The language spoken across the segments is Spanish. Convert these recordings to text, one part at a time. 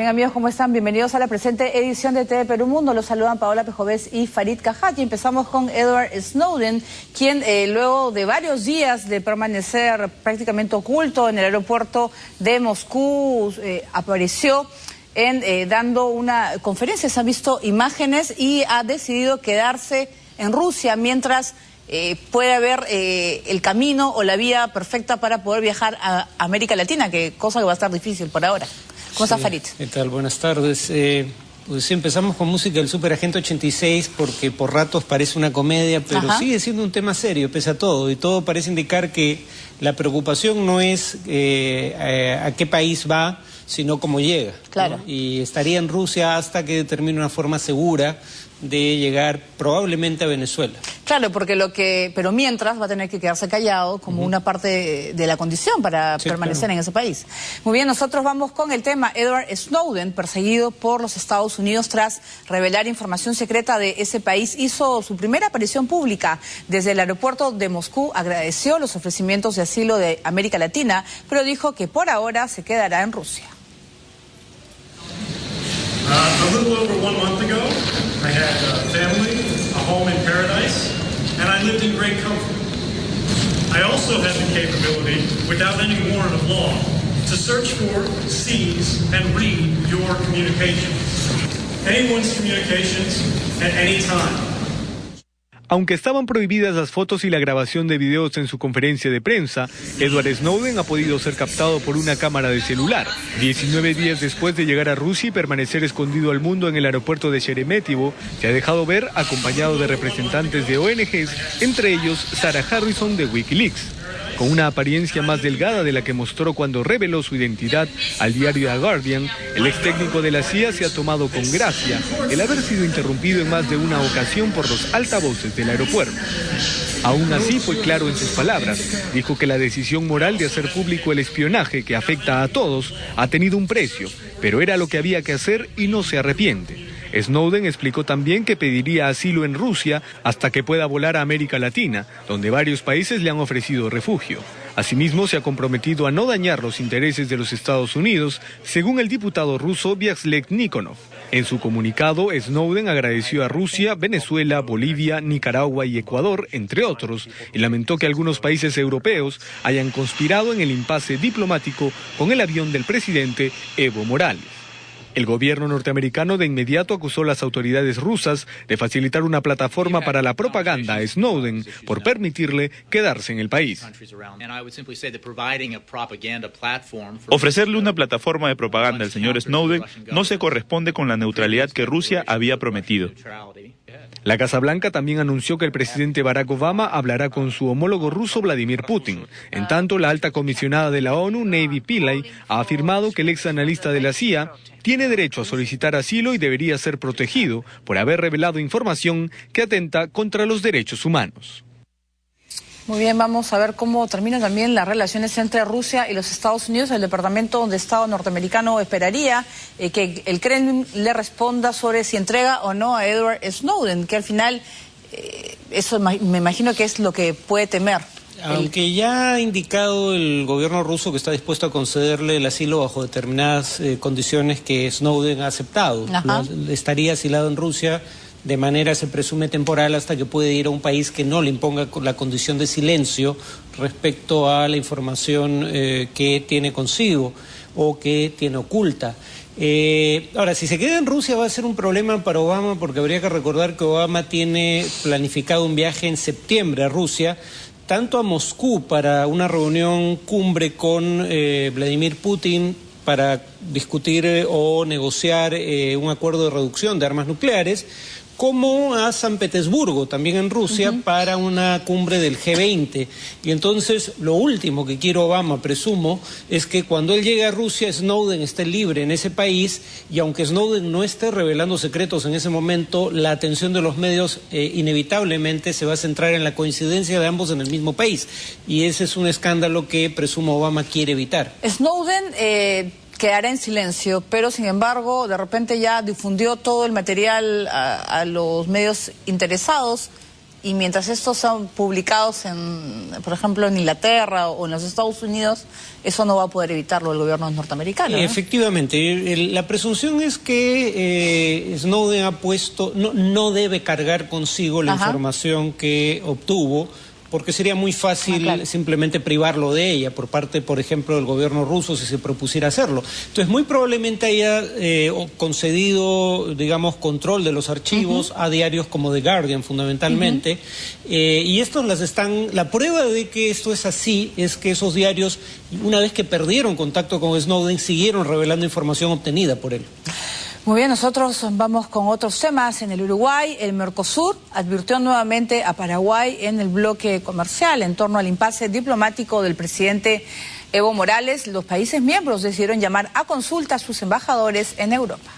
Bien, amigos, ¿cómo están? Bienvenidos a la presente edición de TV Perú Mundo. Los saludan Paola Pejovés y Farid Cajat. Y empezamos con Edward Snowden, quien luego de varios días de permanecer prácticamente oculto en el aeropuerto de Moscú, apareció dando una conferencia. Se han visto imágenes y ha decidido quedarse en Rusia mientras puede haber el camino o la vía perfecta para poder viajar a América Latina, cosa que va a estar difícil por ahora. ¿Cómo está, Farid? ¿Qué tal? Buenas tardes. Pues sí, empezamos con música del Super Agente 86 porque por ratos parece una comedia, pero sigue siendo un tema serio, pese a todo. Y todo parece indicar que la preocupación no es a qué país va, sino cómo llega. Claro. ¿No? Y estaría en Rusia hasta que determine una forma segura de llegar probablemente a Venezuela. Claro, porque pero mientras va a tener que quedarse callado como una parte de la condición para permanecer en ese país. Muy bien, nosotros vamos con el tema Edward Snowden, perseguido por los Estados Unidos tras revelar información secreta de ese país. Hizo su primera aparición pública desde el aeropuerto de Moscú, agradeció los ofrecimientos de asilo de América Latina, pero dijo que por ahora se quedará en Rusia. A little over 1 month ago, I had a family, a home in paradise, and I lived in great comfort. I also had the capability, without any warrant of law, to search for, seize, and read your communications. Anyone's communications at any time. Aunque estaban prohibidas las fotos y la grabación de videos en su conferencia de prensa, Edward Snowden ha podido ser captado por una cámara de celular. 19 días después de llegar a Rusia y permanecer escondido al mundo en el aeropuerto de Sheremétivo, se ha dejado ver acompañado de representantes de ONGs, entre ellos Sarah Harrison de Wikileaks. Con una apariencia más delgada de la que mostró cuando reveló su identidad al diario The Guardian, el ex técnico de la CIA se ha tomado con gracia el haber sido interrumpido en más de una ocasión por los altavoces del aeropuerto. Aún así fue claro en sus palabras, dijo que la decisión moral de hacer público el espionaje que afecta a todos ha tenido un precio, pero era lo que había que hacer y no se arrepiente. Snowden explicó también que pediría asilo en Rusia hasta que pueda volar a América Latina, donde varios países le han ofrecido refugio. Asimismo, se ha comprometido a no dañar los intereses de los Estados Unidos, según el diputado ruso Vyacheslav Nikonov. En su comunicado, Snowden agradeció a Rusia, Venezuela, Bolivia, Nicaragua y Ecuador, entre otros, y lamentó que algunos países europeos hayan conspirado en el impasse diplomático con el avión del presidente Evo Morales. El gobierno norteamericano de inmediato acusó a las autoridades rusas de facilitar una plataforma para la propaganda a Snowden por permitirle quedarse en el país. Ofrecerle una plataforma de propaganda al señor Snowden no se corresponde con la neutralidad que Rusia había prometido. La Casa Blanca también anunció que el presidente Barack Obama hablará con su homólogo ruso Vladimir Putin. En tanto, la alta comisionada de la ONU, Navy Pillay, ha afirmado que el ex analista de la CIA tiene derecho a solicitar asilo y debería ser protegido por haber revelado información que atenta contra los derechos humanos. Muy bien, vamos a ver cómo terminan también las relaciones entre Rusia y los Estados Unidos. El Departamento de Estado norteamericano esperaría que el Kremlin le responda sobre si entrega o no a Edward Snowden, que al final eso me imagino que es lo que puede temer. Aunque ya ha indicado el gobierno ruso que está dispuesto a concederle el asilo bajo determinadas condiciones que Snowden ha aceptado. Estaría asilado en Rusia de manera, se presume, temporal hasta que puede ir a un país que no le imponga la condición de silencio respecto a la información que tiene consigo o que tiene oculta. Ahora, si se queda en Rusia va a ser un problema para Obama, porque habría que recordar que Obama tiene planificado un viaje en septiembre a Rusia, tanto a Moscú para una reunión cumbre con Vladimir Putin para discutir o negociar un acuerdo de reducción de armas nucleares, como a San Petersburgo, también en Rusia, para una cumbre del G20. Y entonces, lo último que quiere Obama, presumo, es que cuando él llegue a Rusia, Snowden esté libre en ese país, y aunque Snowden no esté revelando secretos en ese momento, la atención de los medios inevitablemente se va a centrar en la coincidencia de ambos en el mismo país. Y ese es un escándalo que, presumo, Obama quiere evitar. Snowden quedará en silencio, pero sin embargo de repente ya difundió todo el material a los medios interesados y mientras estos son publicados, por ejemplo, en Inglaterra o en los Estados Unidos, eso no va a poder evitarlo el gobierno norteamericano, ¿no? Efectivamente, la presunción es que Snowden ha puesto, no debe cargar consigo la información que obtuvo, porque sería muy fácil simplemente privarlo de ella por parte, por ejemplo, del gobierno ruso si se propusiera hacerlo. Entonces, muy probablemente haya concedido, digamos, control de los archivos a diarios como The Guardian, fundamentalmente, y estos la prueba de que esto es así es que esos diarios, una vez que perdieron contacto con Snowden, siguieron revelando información obtenida por él. Muy bien, nosotros vamos con otros temas. En el Uruguay, el Mercosur advirtió nuevamente a Paraguay en el bloque comercial en torno al impasse diplomático del presidente Evo Morales. Los países miembros decidieron llamar a consulta a sus embajadores en Europa.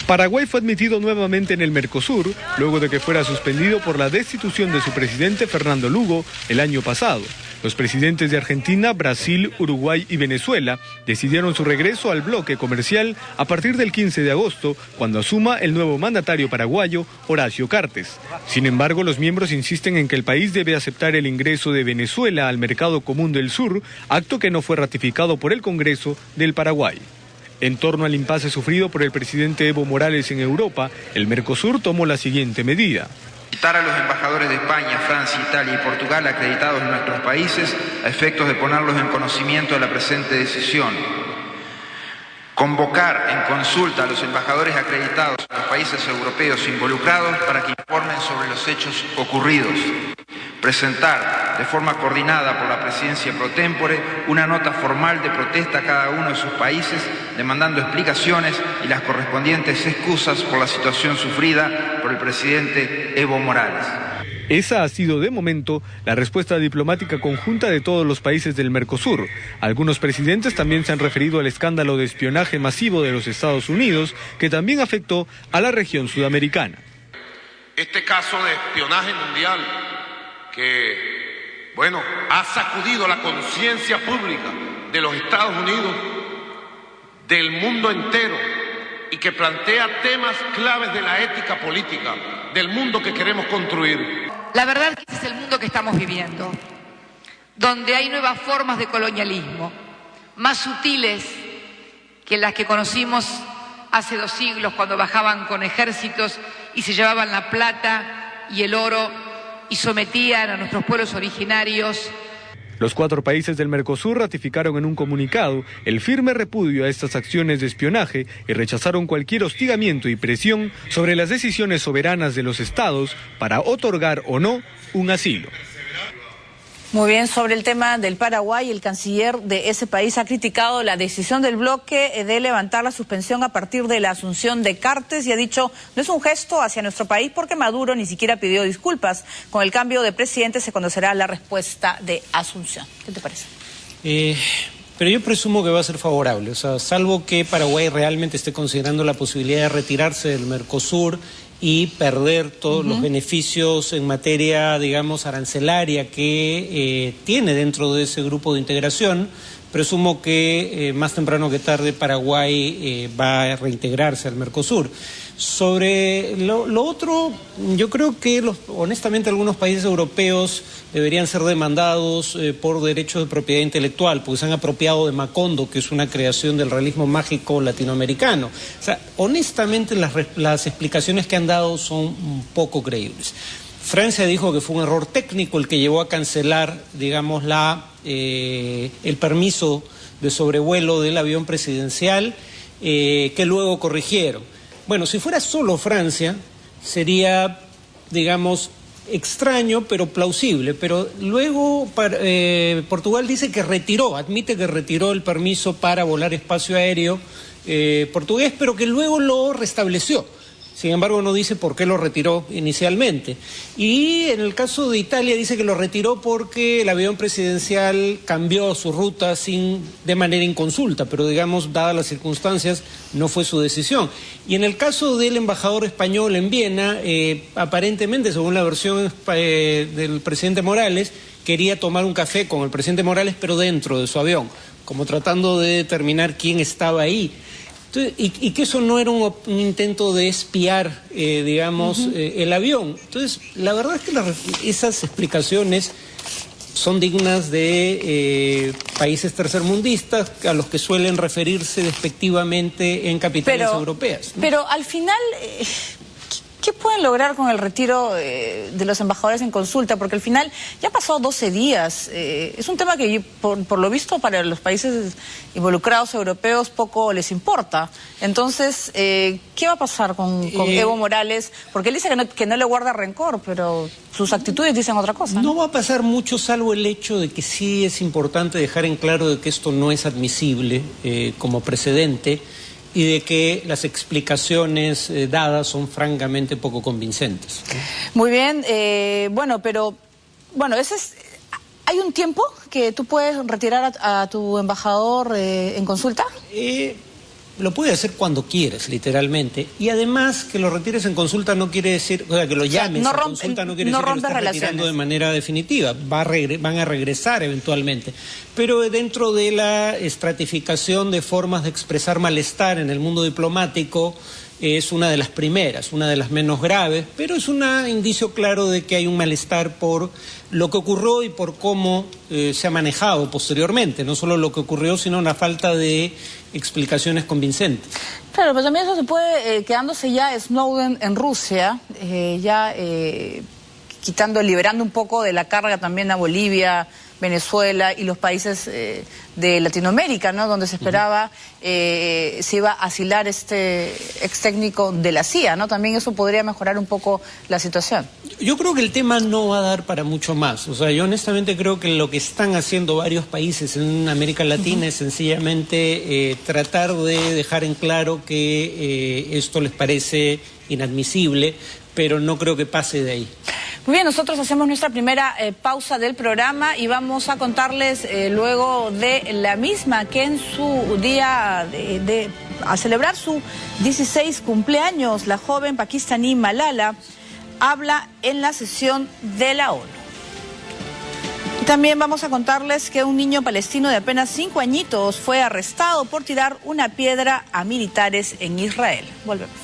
Paraguay fue admitido nuevamente en el Mercosur luego de que fuera suspendido por la destitución de su presidente Fernando Lugo el año pasado. Los presidentes de Argentina, Brasil, Uruguay y Venezuela decidieron su regreso al bloque comercial a partir del 15 de agosto, cuando asuma el nuevo mandatario paraguayo, Horacio Cartes. Sin embargo, los miembros insisten en que el país debe aceptar el ingreso de Venezuela al Mercado Común del Sur, acto que no fue ratificado por el Congreso del Paraguay. En torno al impasse sufrido por el presidente Evo Morales en Europa, el Mercosur tomó la siguiente medida. Citar a los embajadores de España, Francia, Italia y Portugal acreditados en nuestros países a efectos de ponerlos en conocimiento de la presente decisión. Convocar en consulta a los embajadores acreditados en los países europeos involucrados para que informen sobre los hechos ocurridos. Presentar de forma coordinada por la presidencia pro tempore una nota formal de protesta a cada uno de sus países, demandando explicaciones y las correspondientes excusas por la situación sufrida por el presidente Evo Morales. Esa ha sido, de momento, la respuesta diplomática conjunta de todos los países del Mercosur. Algunos presidentes también se han referido al escándalo de espionaje masivo de los Estados Unidos, que también afectó a la región sudamericana. Este caso de espionaje mundial que, ha sacudido la conciencia pública de los Estados Unidos, del mundo entero, y que plantea temas claves de la ética política del mundo que queremos construir. La verdad es que este es el mundo que estamos viviendo, donde hay nuevas formas de colonialismo, más sutiles que las que conocimos hace 2 siglos, cuando bajaban con ejércitos y se llevaban la plata y el oro y sometían a nuestros pueblos originarios. Los 4 países del Mercosur ratificaron en un comunicado el firme repudio a estas acciones de espionaje y rechazaron cualquier hostigamiento y presión sobre las decisiones soberanas de los estados para otorgar o no un asilo. Muy bien, sobre el tema del Paraguay, el canciller de ese país ha criticado la decisión del bloque de levantar la suspensión a partir de la asunción de Cartes y ha dicho, no es un gesto hacia nuestro país porque Maduro ni siquiera pidió disculpas. Con el cambio de presidente se conocerá la respuesta de Asunción. ¿Qué te parece? Pero yo presumo que va a ser favorable, o sea, salvo que Paraguay realmente esté considerando la posibilidad de retirarse del Mercosur y perder todos los beneficios en materia, digamos, arancelaria que tiene dentro de ese grupo de integración. Presumo que más temprano que tarde Paraguay va a reintegrarse al Mercosur. Sobre lo otro, yo creo que honestamente algunos países europeos deberían ser demandados por derechos de propiedad intelectual, porque se han apropiado de Macondo, que es una creación del realismo mágico latinoamericano. O sea, honestamente las explicaciones que han dado son poco creíbles. Francia dijo que fue un error técnico el que llevó a cancelar, digamos, el permiso de sobrevuelo del avión presidencial, que luego corrigieron. Bueno, si fuera solo Francia, sería, digamos, extraño, pero plausible. Pero luego Portugal dice que admite que retiró el permiso para volar espacio aéreo portugués, pero que luego lo restableció. Sin embargo, no dice por qué lo retiró inicialmente. Y en el caso de Italia dice que lo retiró porque el avión presidencial cambió su ruta de manera inconsulta, pero digamos, dadas las circunstancias, no fue su decisión. Y en el caso del embajador español en Viena, aparentemente, según la versión del presidente Morales, quería tomar un café con el presidente Morales, pero dentro de su avión, como tratando de determinar quién estaba ahí. Entonces, y que eso no era un intento de espiar, digamos, el avión. Entonces, la verdad es que esas explicaciones son dignas de países tercermundistas a los que suelen referirse despectivamente en capitales europeas, ¿no? Pero al final, ¿qué pueden lograr con el retiro de los embajadores en consulta? Porque al final ya pasó 12 días. Es un tema que, por lo visto, para los países involucrados europeos poco les importa. Entonces, ¿qué va a pasar con Evo Morales? Porque él dice que no le guarda rencor, pero sus actitudes dicen otra cosa. No va a pasar mucho, salvo el hecho de que sí es importante dejar en claro de que esto no es admisible como precedente, y de que las explicaciones dadas son francamente poco convincentes. Muy bien, ¿hay un tiempo que tú puedes retirar a tu embajador en consulta? Lo puede hacer cuando quieres, literalmente. Y además, que lo retires en consulta no quiere decir, o sea, que lo llames a consulta no quiere decir que lo estés retirando de manera definitiva. Van a regresar eventualmente. Pero dentro de la estratificación de formas de expresar malestar en el mundo diplomático, es una de las primeras, una de las menos graves, pero es un indicio claro de que hay un malestar por lo que ocurrió y por cómo se ha manejado posteriormente, no solo lo que ocurrió, sino una falta de explicaciones convincentes. Claro, pero también eso se puede, quedándose ya Snowden en Rusia, liberando un poco de la carga también a Bolivia, Venezuela y los países de Latinoamérica, ¿no? Donde se esperaba se iba a asilar este ex técnico de la CIA, ¿no? También eso podría mejorar un poco la situación. Yo creo que el tema no va a dar para mucho más. O sea, yo honestamente creo que lo que están haciendo varios países en América Latina es sencillamente tratar de dejar en claro que esto les parece inadmisible, pero no creo que pase de ahí. Muy bien, nosotros hacemos nuestra primera pausa del programa y vamos a contarles luego de la misma que en su día a celebrar su 16 cumpleaños, la joven pakistaní Malala habla en la sesión de la ONU. Y también vamos a contarles que un niño palestino de apenas 5 añitos fue arrestado por tirar una piedra a militares en Israel. Volvemos.